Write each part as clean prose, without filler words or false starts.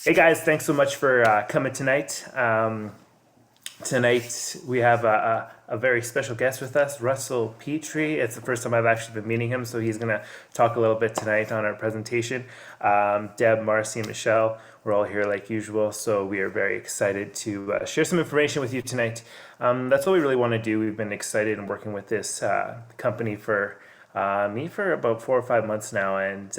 Hey guys, thanks so much for coming tonight. Tonight we have a very special guest with us, Russell Petrie. It's the first time I've actually been meeting him, so he's going to talk a little bit tonight on our presentation. Deb, Marcy, and Michelle, we're all here like usual, so we are very excited to share some information with you tonight. That's what we really want to do. We've been excited and working with this company for me for about 4 or 5 months now, and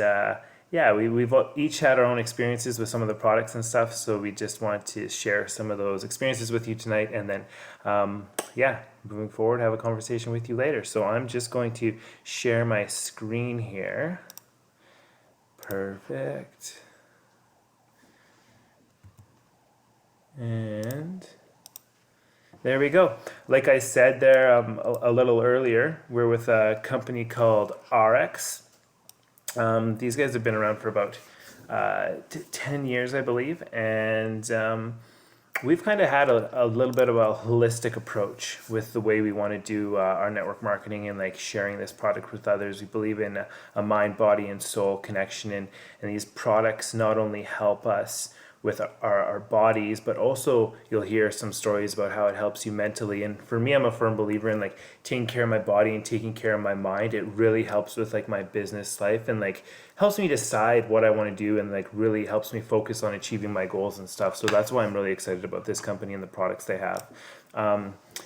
yeah, we've each had our own experiences with some of the products and stuff, so we just want to share some of those experiences with you tonight, and then, yeah, moving forward, have a conversation with you later. So I'm just going to share my screen here. Perfect. And there we go. Like I said there a little earlier, we're with a company called RX. These guys have been around for about 10 years, I believe, and we've kind of had a little bit of a holistic approach with the way we want to do our network marketing and like sharing this product with others. We believe in a mind, body, and soul connection, and these products not only help us with our bodies, but also you'll hear some stories about how it helps you mentally. And for me, I'm a firm believer in like taking care of my body and taking care of my mind. It really helps with like my business life and like helps me decide what I want to do and like really helps me focus on achieving my goals and stuff. So that's why I'm really excited about this company and the products they have.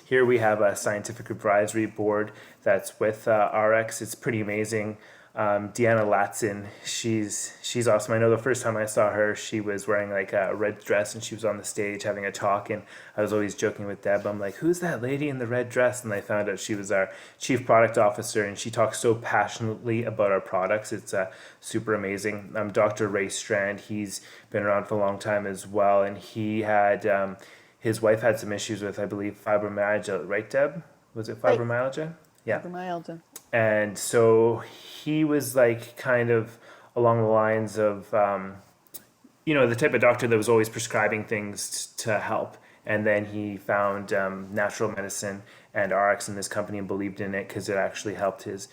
Here we have a scientific advisory board that's with RX. It's pretty amazing. Deanna Latson, she's awesome. I know the first time I saw her, she was wearing like a red dress and she was on the stage having a talk. And I was always joking with Deb. I'm like, "Who's that lady in the red dress?" And I found out she was our chief product officer, and she talks so passionately about our products. It's super amazing. Dr. Ray Strand, he's been around for a long time as well, and he had his wife had some issues with, I believe, fibromyalgia. Right, Deb? Was it Right. fibromyalgia? Yeah. Fibromyalgia. And so he was like kind of along the lines of, the type of doctor that was always prescribing things to help. And then he found natural medicine and RX in this company and believed in it because it actually helped his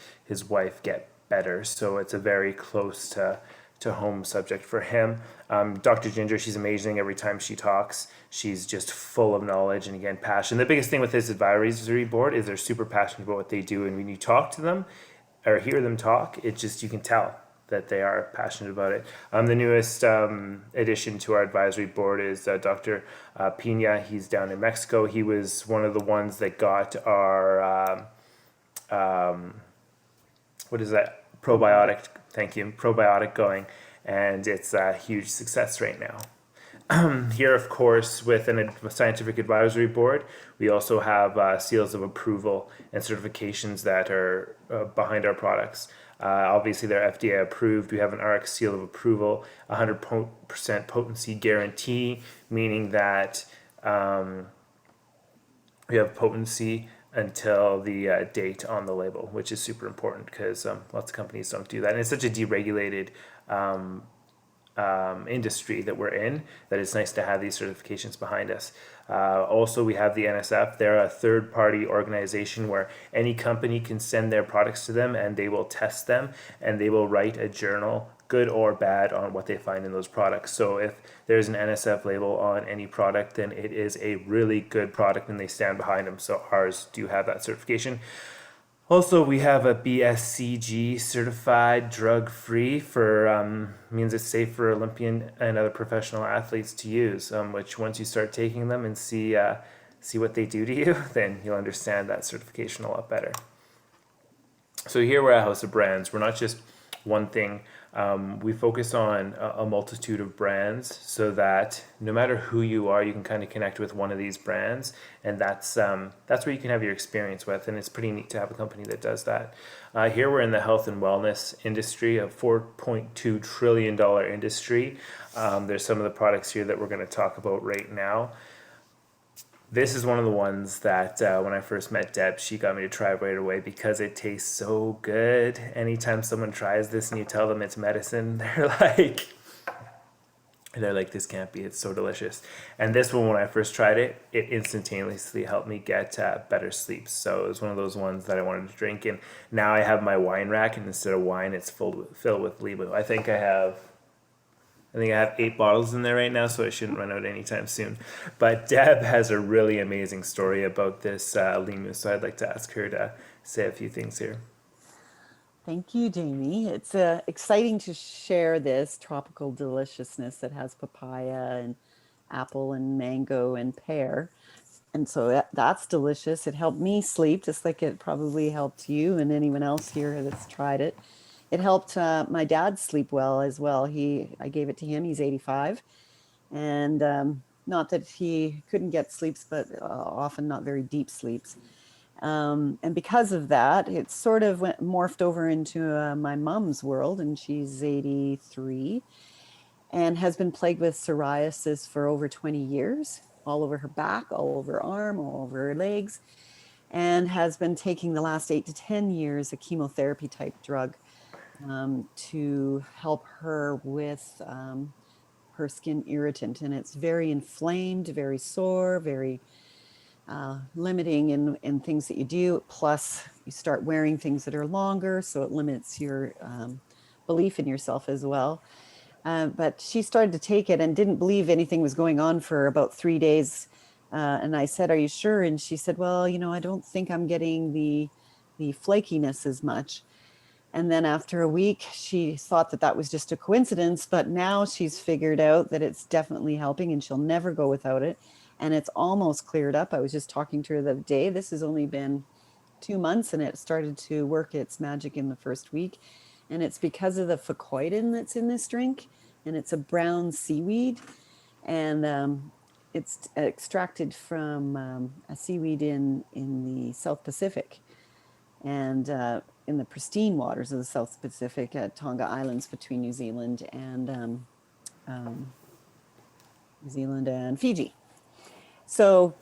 wife get better. So it's a very close to home subject for him. Dr. Ginger, she's amazing every time she talks. She's just full of knowledge and again passion. The biggest thing with this advisory board is they're super passionate about what they do, and when you talk to them or hear them talk, it just you can tell that they are passionate about it. The newest addition to our advisory board is Dr. Pina. He's down in Mexico. He was one of the ones that got our what is that, Probiotic. probiotic, thank you, probiotic going, and it's a huge success right now. Here, of course, with a scientific advisory board, we also have seals of approval and certifications that are behind our products. Obviously, they're FDA approved. We have an RX seal of approval, 100% potency guarantee, meaning that we have potency until the date on the label, which is super important because lots of companies don't do that. And it's such a deregulated industry that we're in that it's nice to have these certifications behind us. Also, we have the NSF. They're a third party organization where any company can send their products to them and they will test them and they will write a journal, good or bad, on what they find in those products. So if there's an NSF label on any product, then it is a really good product and they stand behind them. So ours do have that certification. Also, we have a BSCG certified drug free for means it's safe for Olympian and other professional athletes to use. Which once you start taking them and see what they do to you, then you'll understand that certification a lot better. So here we're a house of brands. We're not just one thing. We focus on a multitude of brands so that no matter who you are, you can kind of connect with one of these brands, and that's where you can have your experience with. And it's pretty neat to have a company that does that. Here we're in the health and wellness industry, a $4.2 trillion industry. There's some of the products here that we're going to talk about right now. This is one of the ones that when I first met Deb, she got me to try right away because it tastes so good. Anytime someone tries this and you tell them it's medicine, they're like, this can't be. It's so delicious. And this one, when I first tried it, it instantaneously helped me get better sleep. So it was one of those ones that I wanted to drink. And now I have my wine rack, and instead of wine, it's filled with limo. I think I have I think I have 8 bottles in there right now, so I shouldn't run out anytime soon. But Deb has a really amazing story about this limu, so I'd like to ask her to say a few things here. Thank you, Jamie. It's exciting to share this tropical deliciousness that has papaya and apple and mango and pear. And so that's delicious. It helped me sleep, just like it probably helped you and anyone else here that's tried it. It helped my dad sleep well as well. I gave it to him. He's 85, and not that he couldn't get sleeps, but often not very deep sleeps. And because of that, it sort of morphed over into my mom's world, and she's 83 and has been plagued with psoriasis for over 20 years, all over her back, all over her arm, all over her legs, and has been taking the last 8 to 10 years a chemotherapy type drug to help her with her skin irritant. And it's very inflamed, very sore, very limiting in things that you do. Plus, you start wearing things that are longer, so it limits your belief in yourself as well. But she started to take it and didn't believe anything was going on for about 3 days. And I said, "Are you sure?" And she said, "Well, I don't think I'm getting the flakiness as much." And then after a week, she thought that that was just a coincidence, but now she's figured out that it's definitely helping and she'll never go without it. And it's almost cleared up. I was just talking to her the other day. This has only been 2 months and it started to work its magic in the first week. And it's because of the fucoidan that's in this drink. And it's a brown seaweed. And it's extracted from a seaweed in the South Pacific. And in the pristine waters of the South Pacific at Tonga Islands between um, New Zealand and Fiji. So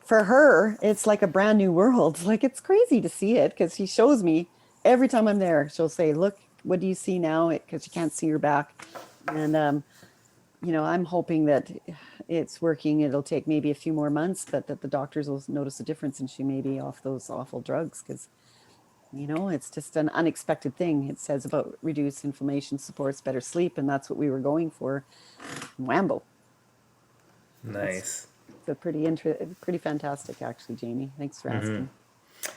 for her, it's like a brand new world. Like it's crazy to see it because she shows me every time I'm there. She'll say, "Look, what do you see now?" Because she can't see her back, and I'm hoping that it's working. It'll take maybe a few more months, but that the doctors will notice a difference and she may be off those awful drugs because it's just an unexpected thing. It says about reduced inflammation supports better sleep, and that's what we were going for. Whambo. That's Nice. it's a pretty fantastic, actually, Jamie. Thanks for asking.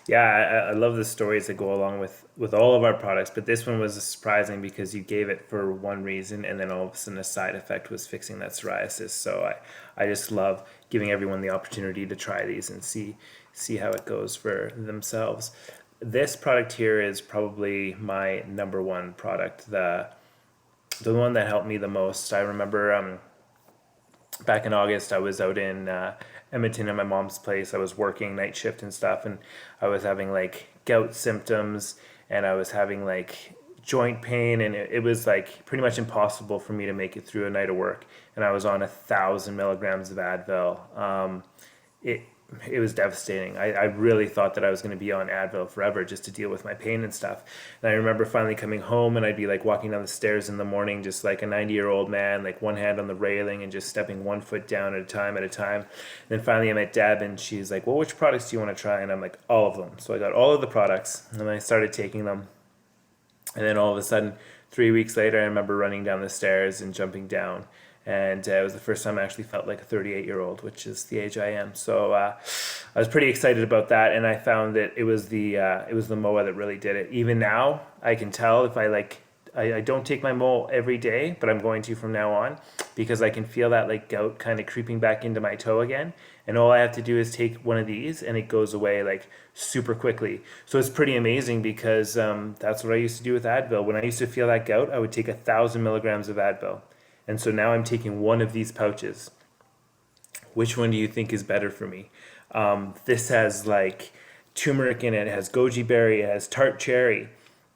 Yeah, I love the stories that go along with all of our products, but this one was surprising because you gave it for one reason, and then all of a sudden a side effect was fixing that psoriasis. So I just love giving everyone the opportunity to try these and see how it goes for themselves. This product here is probably my number one product, the one that helped me the most. I remember back in August, I was out in Edmonton at my mom's place. I was working night shift and stuff, and I was having like gout symptoms, and I was having like joint pain, and it was like pretty much impossible for me to make it through a night of work. And I was on 1,000 milligrams of Advil. It it was devastating. I really thought that I was going to be on Advil forever just to deal with my pain and stuff. And I remember finally coming home and I'd be like walking down the stairs in the morning, just like a 90-year-old man, like one hand on the railing and just stepping one foot down at a time at a time. And then finally I met Deb and she's like, well, which products do you want to try? And I'm like, all of them. So I got all of the products and I started taking them. And then all of a sudden, 3 weeks later, I remember running down the stairs and jumping down. And it was the first time I actually felt like a 38-year-old, which is the age I am. So I was pretty excited about that, and I found that it was the MOA that really did it. Even now, I can tell if I don't take my MOA every day, but I'm going to from now on because I can feel that like gout kind of creeping back into my toe again. And all I have to do is take one of these, and it goes away like super quickly. So it's pretty amazing because that's what I used to do with Advil. When I used to feel that gout, I would take 1,000 milligrams of Advil. And so now I'm taking one of these pouches. Which one do you think is better for me? This has like turmeric in it, it has goji berry, it has tart cherry,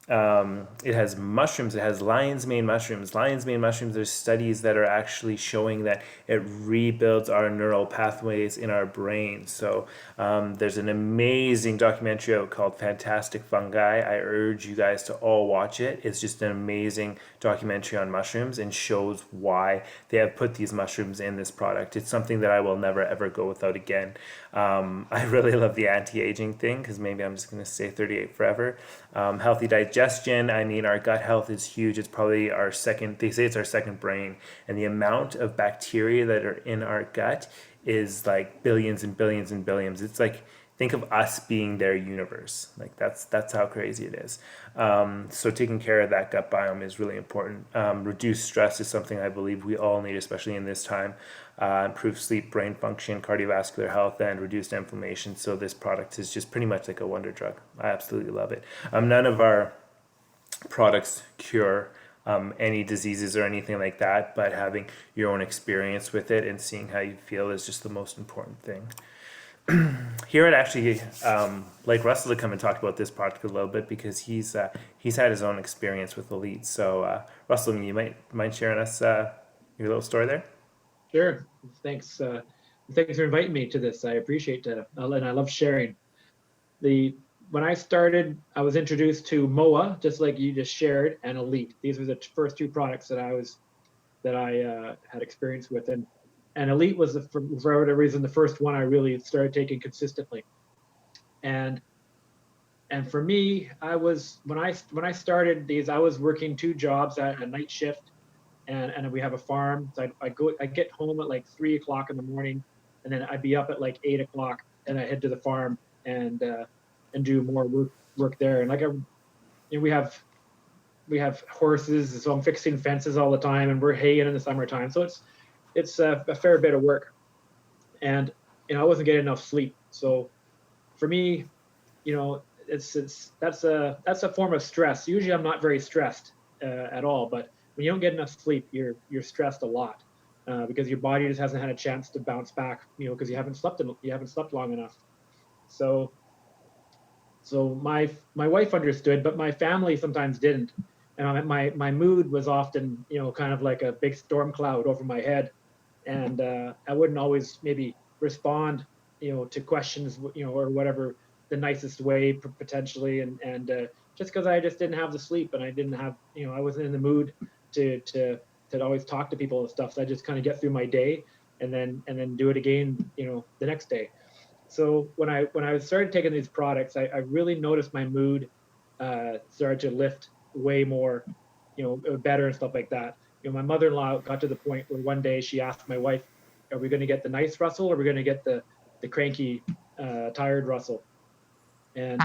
it has mushrooms, it has lion's mane mushrooms. Lion's mane mushrooms, there's studies that are actually showing that it rebuilds our neural pathways in our brain. So there's an amazing documentary out called Fantastic Fungi. I urge you guys to all watch it. It's just an amazing documentary on mushrooms and shows why they have put these mushrooms in this product. It's something that I will never ever go without again. I really love the anti-aging thing because maybe I'm just going to stay 38 forever. Healthy digestion. I mean, our gut health is huge. It's probably our second, they say it's our second brain. And the amount of bacteria that are in our gut is like billions and billions and billions. It's like, think of us being their universe. Like that's how crazy it is. So taking care of that gut biome is really important. Reduced stress is something I believe we all need, especially in this time. Improve sleep, brain function, cardiovascular health, and reduced inflammation. So this product is just pretty much like a wonder drug. I absolutely love it. None of our products cure any diseases or anything like that, but having your own experience with it and seeing how you feel is just the most important thing. Here, I'd actually like Russell to come and talk about this product a little bit because he's had his own experience with Elite. So, Russell, you might mind sharing us your little story there? Sure. Thanks. Thanks for inviting me to this. I appreciate it, and I love sharing. The When I started, I was introduced to MOA, just like you just shared, and Elite. These were the first two products that I had experience with, and Elite was for whatever reason the first one I really started taking consistently. And and for me, I was when I started these, I was working two jobs at a night shift, and we have a farm. So I get home at like 3 o'clock in the morning, and then I'd be up at like 8 o'clock, and I head to the farm and do more work there. And we have horses, so I'm fixing fences all the time, and we're haying in the summertime. So it's a fair bit of work, and I wasn't getting enough sleep. So for me, it's that's a form of stress. Usually, I'm not very stressed at all, but when you don't get enough sleep, you're stressed a lot because your body just hasn't had a chance to bounce back. Because you haven't slept long enough. So my wife understood, but my family sometimes didn't. And my mood was often kind of like a big storm cloud over my head, and I wouldn't always maybe respond to questions or whatever the nicest way potentially, and just because I just didn't have the sleep and I didn't have I wasn't in the mood to always talk to people and stuff. So I just kind of get through my day and then do it again the next day. So when I started taking these products, I really noticed my mood started to lift way more, better and stuff like that. My mother-in-law got to the point where one day she asked my wife, "Are we going to get the nice Russell, or are we going to get the cranky, tired Russell?" And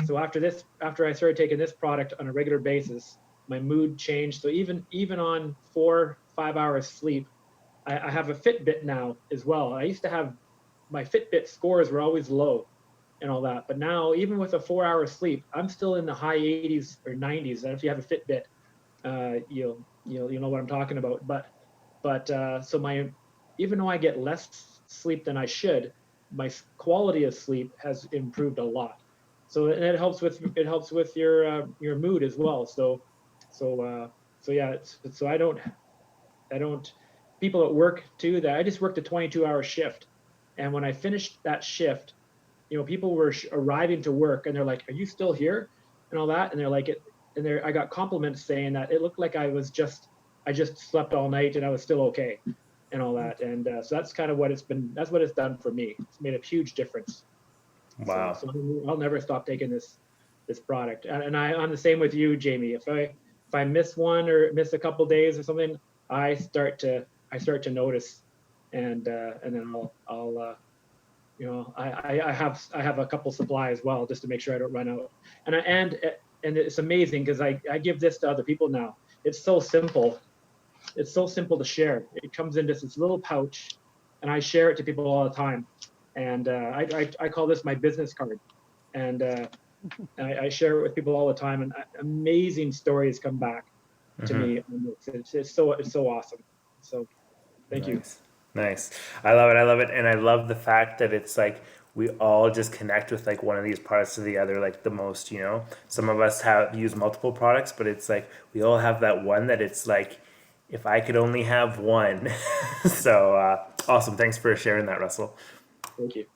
so after I started taking this product on a regular basis, my mood changed. So even on 4 5 hours sleep, I have a Fitbit now as well. I used to have my Fitbit scores were always low and all that, but now even with a 4 hour sleep, I'm still in the high 80s or 90s. And if you have a Fitbit, you'll know what I'm talking about. But so my even though I get less sleep than I should, my quality of sleep has improved a lot. So and it helps with your mood as well. So so yeah, so I don't people at work too that I just worked a 22-hour shift, and when I finished that shift, people were arriving to work and they're like, "Are you still here?" and all that, and they're like it, and I got compliments saying that it looked like I just slept all night and I was still okay, and all that, and so that's kind of what that's what it's done for me. It's made a huge difference. So Wow. so I'll never stop taking this product, and I'm the same with you, Jamie. If I miss one or miss a couple days or something, I start to notice, and then I'll I have a couple supply as well just to make sure I don't run out. And it's amazing because I give this to other people now. It's so simple. It's so simple to share. It comes in just this little pouch, and I share it to people all the time. And I call this my business card, and I share it with people all the time. And amazing stories come back to Hmm. me on this. It's so awesome. So thank you. Nice. Nice. I love it. I love it. And I love the fact that it's like we all just connect with like one of these products to the other like the most, you know. Some of us have used multiple products, but it's like we all have that one that it's like if I could only have one. So awesome. Thanks for sharing that, Russell. Thank you.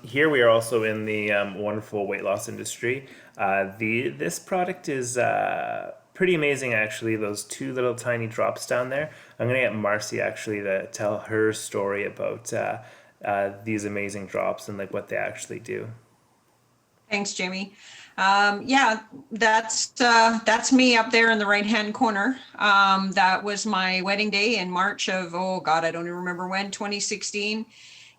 Here we are also in the wonderful weight loss industry. The This product is pretty amazing, actually. Those two little tiny drops down there. I'm gonna get Marcy actually to tell her story about these amazing drops and like what they actually do. Thanks, Jamie. Yeah, that's me up there in the right-hand corner. That was my wedding day in March of, oh God, I don't even remember when, 2016.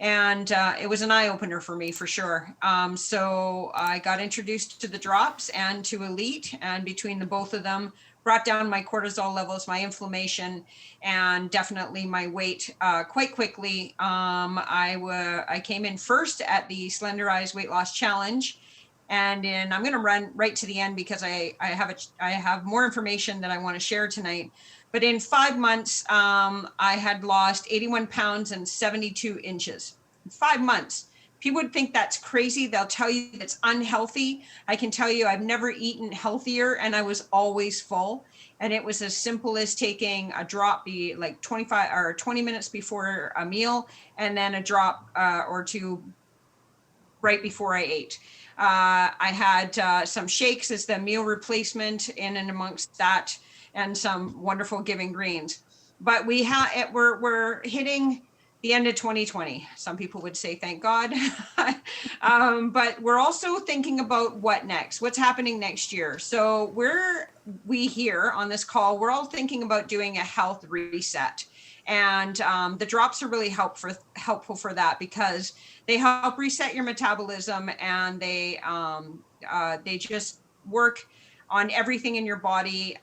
And it was an eye-opener for me for sure. So I got introduced to the drops and to Elite, and between the both of them, brought down my cortisol levels, my inflammation, and definitely my weight quite quickly. I came in first at the Slenderize Weight Loss Challenge. And then I'm going to run right to the end because I have more information that I want to share tonight. But in 5 months, I had lost 81 pounds and 72 inches. In 5 months. People would think that's crazy. They'll tell you it's unhealthy. I can tell you I've never eaten healthier, and I was always full. And it was as simple as taking a drop, be like 25 or 20 minutes before a meal, and then a drop or two right before I ate. I had some shakes as the meal replacement in and amongst that, and some wonderful Giving Greens. But we're hitting the end of 2020. Some people would say, thank God. But we're also thinking about what next, what's happening next year. So we here on this call, we're all thinking about doing a health reset. And the drops are really helpful for that, because they help reset your metabolism, and they just work on everything in your body,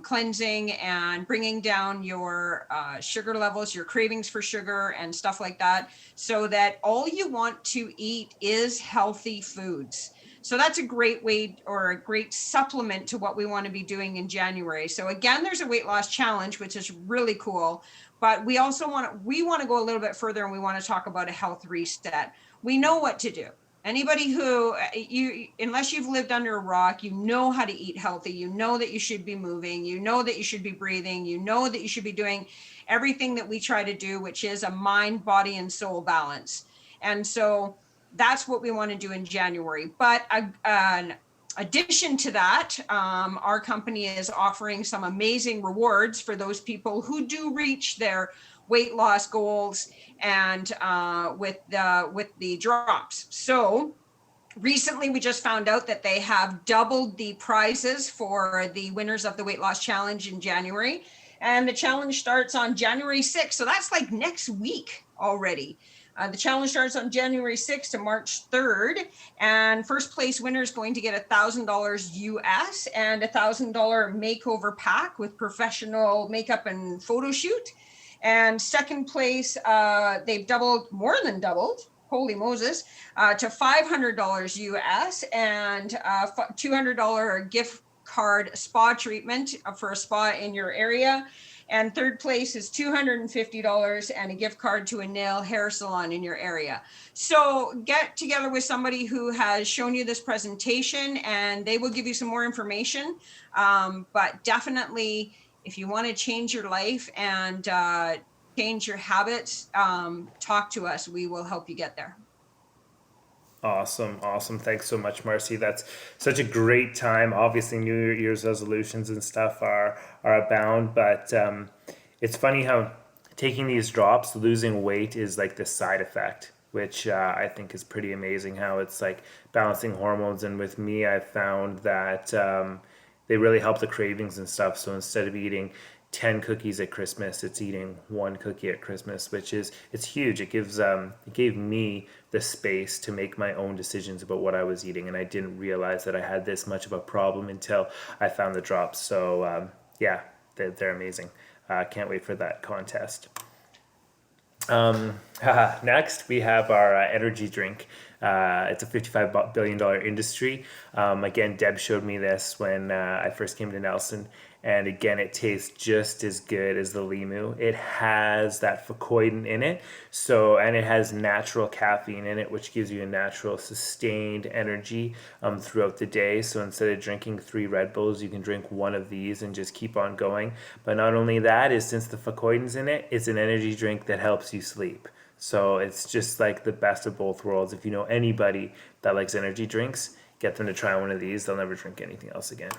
cleansing and bringing down your sugar levels, your cravings for sugar and stuff like that, so that all you want to eat is healthy foods. So that's a great way, or a great supplement to what we want to be doing in January. So again, there's a weight loss challenge, which is really cool. But we also want to go a little bit further, and we want to talk about a health reset. We know what to do. Anybody who unless you've lived under a rock, you know how to eat healthy. You know that you should be moving. You know that you should be breathing. You know that you should be doing everything that we try to do, which is a mind, body, and soul balance. And so that's what we want to do in January. But an addition to that, our company is offering some amazing rewards for those people who do reach their weight loss goals, and with the drops. So recently we just found out that they have doubled the prizes for the winners of the weight loss challenge in January, and the challenge starts on January 6th. So that's like next week already. The challenge starts on January 6th to March 3rd, and first place winner is going to get $1,000 US and $1,000 makeover pack with professional makeup and photo shoot. And second place, they've more than doubled, holy Moses, to $500 US and $200 gift card spa treatment for a spa in your area. And third place is $250 and a gift card to a nail hair salon in your area. So get together with somebody who has shown you this presentation, and they will give you some more information. But definitely, if you want to change your life and change your habits, talk to us. We will help you get there. Awesome. Thanks so much, Marcy. That's such a great time. Obviously, New Year's resolutions and stuff are abound, but it's funny how taking these drops, losing weight is like the side effect, which I think is pretty amazing. How it's like balancing hormones, and with me, I found that they really help the cravings and stuff. So instead of eating 10 cookies at Christmas, it's eating one cookie at Christmas, it's huge. It gave me the space to make my own decisions about what I was eating, and I didn't realize that I had this much of a problem until I found the drops. So yeah, they're amazing. Can't wait for that contest. Next, we have our energy drink. It's a $55 billion industry. Again, Deb showed me this when I first came to Nelson. And again, it tastes just as good as the Limu. It has that fucoidin in it. And it has natural caffeine in it, which gives you a natural sustained energy throughout the day. So instead of drinking 3 Red Bulls, you can drink one of these and just keep on going. But not only that, is since the fucoidin's in it, it's an energy drink that helps you sleep. So it's just like the best of both worlds. If you know anybody that likes energy drinks, get them to try one of these. They'll never drink anything else again.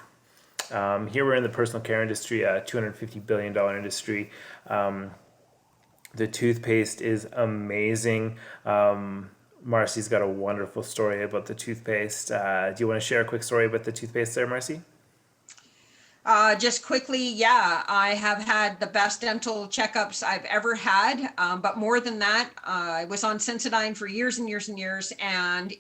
Here we're in the personal care industry, a $250 billion industry. The toothpaste is amazing. Marcy's got a wonderful story about the toothpaste. Do you want to share a quick story about the toothpaste there, Marcy? Just quickly, yeah, I have had the best dental checkups I've ever had. But more than that, I was on Sensodyne for years and years and years, and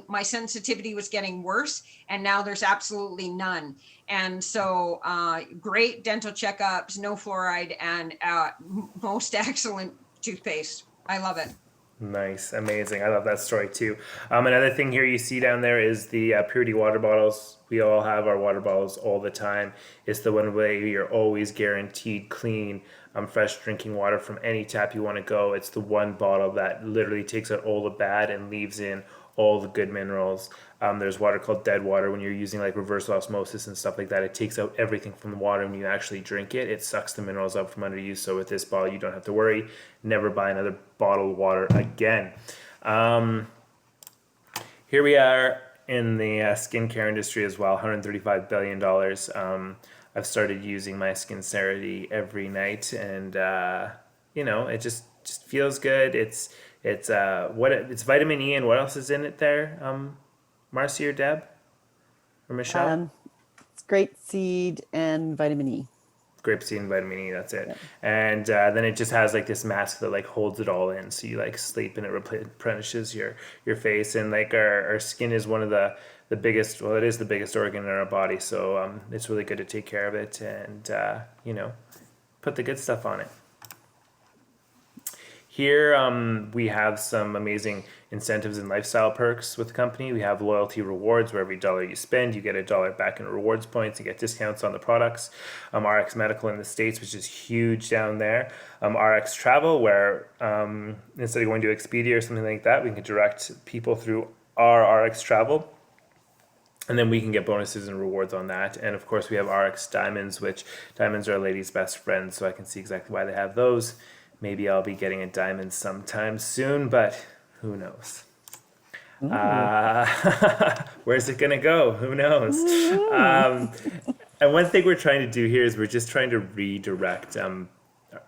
my sensitivity was getting worse, and now there's absolutely none. And so great dental checkups, no fluoride, and most excellent toothpaste. I love it. Nice, amazing. I love that story too. Another thing here you see down there is the purity water bottles. We all have our water bottles all the time. It's the one way you're always guaranteed clean, fresh drinking water from any tap you want to go. It's the one bottle that literally takes out all the bad and leaves in all the good minerals. There's water called dead water when you're using like reverse osmosis and stuff like that. It takes out everything from the water when you actually drink it. It sucks the minerals up from under you. So with this bottle, you don't have to worry. Never buy another bottle of water again. Here we are in the skincare industry as well, $135 billion. I've started using my Skincerity every night, and it just feels good. It's vitamin E, and what else is in it there? Marcy or Deb or Michelle? It's grapeseed and vitamin E. Grapeseed and vitamin E, that's it. Yeah. And then it just has like this mask that like holds it all in, so you like sleep and it replenishes your face. And like our skin is one of the biggest, well, it is the biggest organ in our body, so it's really good to take care of it and put the good stuff on it. Here we have some amazing incentives and lifestyle perks with the company. We have loyalty rewards, where every dollar you spend, you get $1 back in rewards points. You get discounts on the products. RX Medical in the States, which is huge down there. RX Travel, where instead of going to Expedia or something like that, we can direct people through our RX Travel. And then we can get bonuses and rewards on that. And of course, we have RX Diamonds, which diamonds are a lady's best friend, so I can see exactly why they have those. Maybe I'll be getting a diamond sometime soon, but who knows? Where's it going to go? Who knows? And one thing we're trying to do here is we're just trying to redirect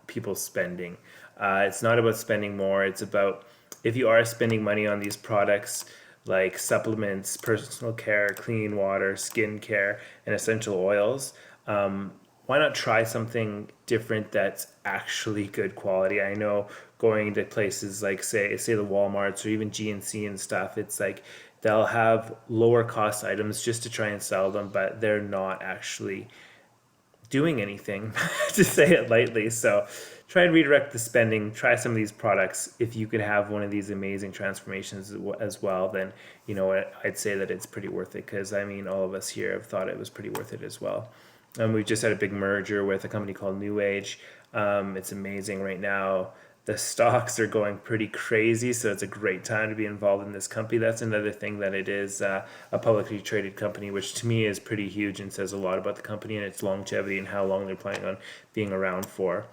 people's spending. It's not about spending more. It's about, if you are spending money on these products like supplements, personal care, clean water, skin care, and essential oils, why not try something different that's actually good quality? I know going to places like say the Walmarts or even GNC and stuff, it's like they'll have lower cost items just to try and sell them, but they're not actually doing anything to say it lightly. So try and redirect the spending, try some of these products. If you could have one of these amazing transformations as well, then I'd say that it's pretty worth it, because I mean, all of us here have thought it was pretty worth it as well. We've just had a big merger with a company called New Age. It's amazing right now. The stocks are going pretty crazy, so it's a great time to be involved in this company. That's another thing, that it is a publicly traded company, which to me is pretty huge and says a lot about the company and its longevity and how long they're planning on being around for.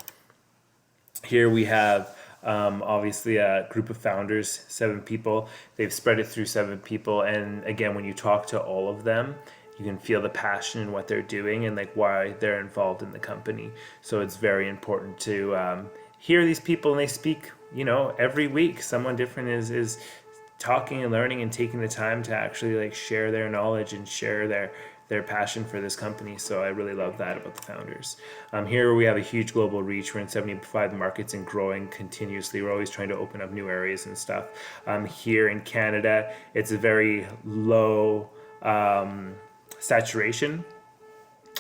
Here we have obviously a group of founders, 7 people. They've spread it through 7 people, and again, when you talk to all of them, you can feel the passion in what they're doing and like why they're involved in the company. So it's very important to hear these people, and they speak, every week. Someone different is talking and learning and taking the time to actually like share their knowledge and share their passion for this company. So I really love that about the founders. Here we have a huge global reach. We're in 75 markets and growing continuously. We're always trying to open up new areas and stuff. Here in Canada, it's a very low saturation,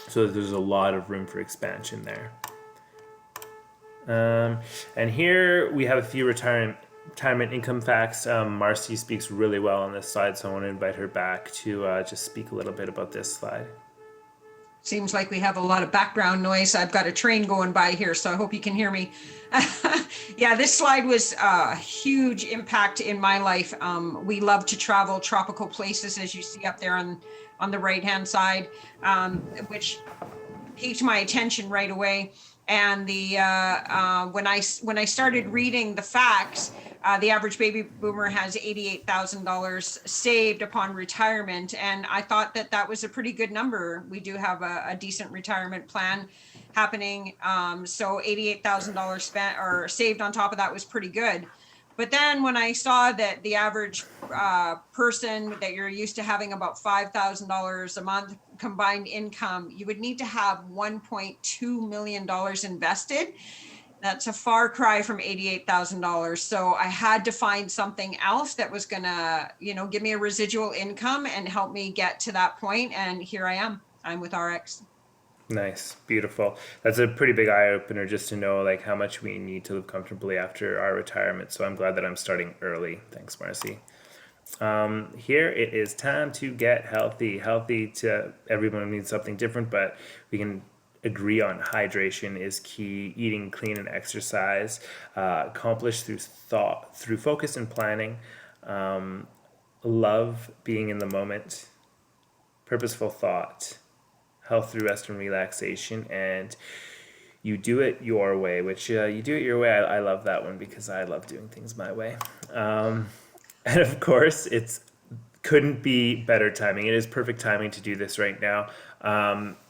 so there's a lot of room for expansion there. And here we have a few retirement income facts. Marcy speaks really well on this slide, so I want to invite her back to just speak a little bit about this slide. Seems like we have a lot of background noise. I've got a train going by here, so I hope you can hear me. Yeah, this slide was a huge impact in my life. We love to travel tropical places, as you see up there on the right-hand side, which piqued my attention right away. And when I started reading the facts, the average baby boomer has $88,000 saved upon retirement, and I thought that was a pretty good number. We do have a decent retirement plan happening, so $88,000 spent or saved on top of that was pretty good. But then when I saw that the average person that you're used to having about $5,000 a month combined income, you would need to have $1.2 million invested. That's a far cry from $88,000. So I had to find something else that was gonna, give me a residual income and help me get to that point. And here I am. I'm with RX. Nice, beautiful. That's a pretty big eye opener just to know like how much we need to live comfortably after our retirement. So I'm glad that I'm starting early. Thanks, Marcy. Here it is time to get healthy. Healthy to everyone needs something different, but we can agree on hydration is key. Eating clean and exercise, accomplished through thought, through focus and planning. Love being in the moment, purposeful thought, health through rest and relaxation, and you do it your way, which you do it your way. I love that one because I love doing things my way. And of course, it's couldn't be better timing. It is perfect timing to do this right now.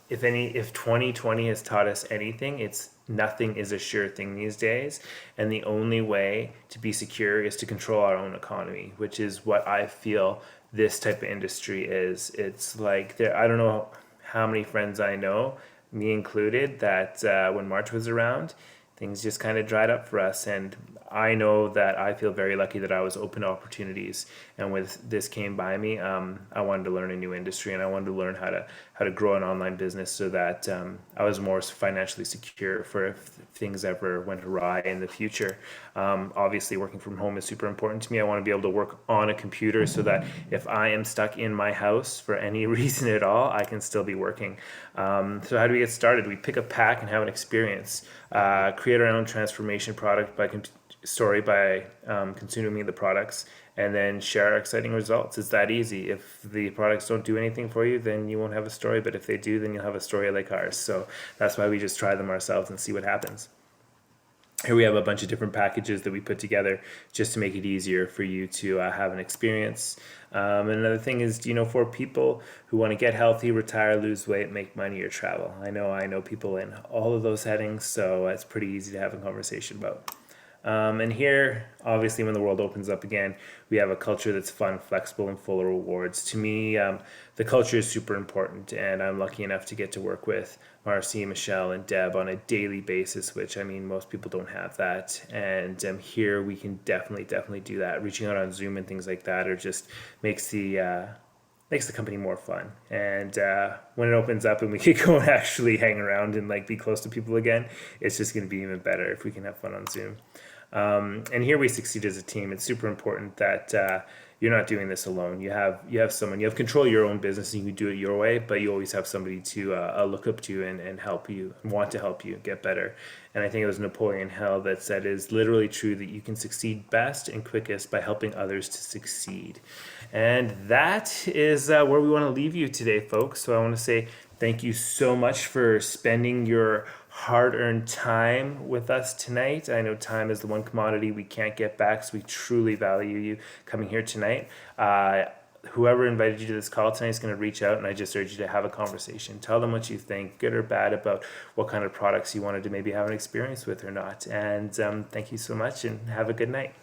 If 2020 has taught us anything, it's nothing is a sure thing these days, and the only way to be secure is to control our own economy, which is what I feel this type of industry is. It's like I don't know how many friends I know, me included, that when March was around, things just kind of dried up for us. And I know that I feel very lucky that I was open to opportunities. And with this came by me, I wanted to learn a new industry, and I wanted to learn how to grow an online business so that I was more financially secure for if things ever went awry in the future. Obviously, working from home is super important to me. I want to be able to work on a computer so that if I am stuck in my house for any reason at all, I can still be working. So how do we get started? We pick a pack and have an experience. Create our own transformation product by consuming the products, and then share our exciting results. It's that easy. If the products don't do anything for you, then you won't have a story. But if they do, then you'll have a story like ours. So that's why we just try them ourselves and see what happens. Here we have a bunch of different packages that we put together just to make it easier for you to have an experience. And another thing is, for people who want to get healthy, retire, lose weight, make money, or travel. I know people in all of those settings, so it's pretty easy to have a conversation about. And here, obviously, when the world opens up again, we have a culture that's fun, flexible, and full of rewards. To me, the culture is super important, and I'm lucky enough to get to work with Marcy, Michelle, and Deb on a daily basis, which, I mean, most people don't have that. And here we can definitely do that. Reaching out on Zoom and things like that just makes the company more fun. And when it opens up and we can go and actually hang around and be close to people again, it's just going to be even better if we can have fun on Zoom. And here we succeed as a team. It's super important that you're not doing this alone. You have someone. You have control of your own business, and you can do it your way. But you always have somebody to look up to and help you, and want to help you get better. And I think it was Napoleon Hill that said it is literally true that you can succeed best and quickest by helping others to succeed. And that is where we want to leave you today, folks. So I want to say thank you so much for spending your hard-earned time with us tonight. I know time is the one commodity we can't get back, so we truly value you coming here tonight. Whoever invited you to this call tonight is going to reach out, and I just urge you to have a conversation. Tell them what you think, good or bad, about what kind of products you wanted to maybe have an experience with or not. And thank you so much, and have a good night.